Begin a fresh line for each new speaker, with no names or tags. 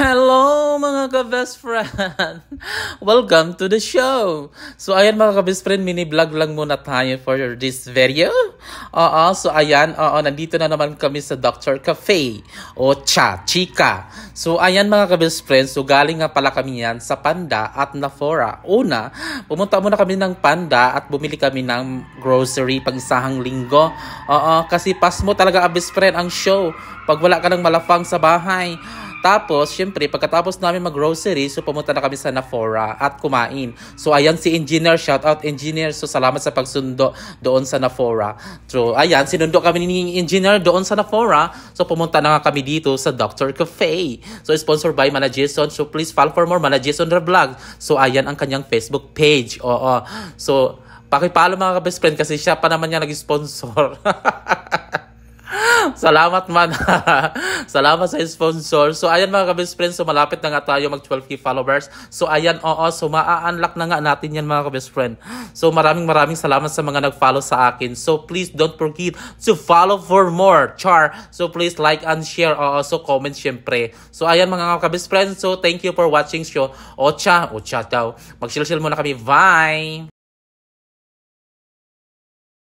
Hello mga ka-best friend! Welcome to the show! So ayan mga ka-best friend, mini vlog lang muna tayo for this video. So ayan, nandito na naman kami sa Dr. Cafe o Chika. So ayan mga ka-best friend, so galing nga pala kami yan sa Panda at Nafora. Una, pumunta muna kami ng Panda at bumili kami ng grocery pag isahang linggo. Kasi pas mo talaga best friend ang show pag wala ka ng malafang sa bahay. Tapos, syempre, pagkatapos namin mag-grocery, so pumunta na kami sa Nafora at kumain. So, ayan si Engineer, shout out Engineer. So, salamat sa pagsundo doon sa Nafora. So, ayan, sinundo kami ni Engineer doon sa Nafora. So, pumunta na nga kami dito sa Dr. Cafe. So, sponsored by Mana Jason. So, please follow for more Mana Jason the Vlog. So, ayan ang kanyang Facebook page. So, pakipalo mga ka-best friend kasi siya pa naman niya nag-sponsor. Salamat man. Salamat sa sponsor. So ayan mga ka-best friends, so malapit na nga tayo mag 12k followers. So ayan, so maa-unlock na nga natin yan mga ka-best friend. So maraming salamat sa mga nag-follow sa akin. So please don't forget to follow for more. Char. So please like and share. So comment syempre. So ayan mga ka-best friends, so thank you for watching show. Ocha daw. Mag-chill muna kami. Bye!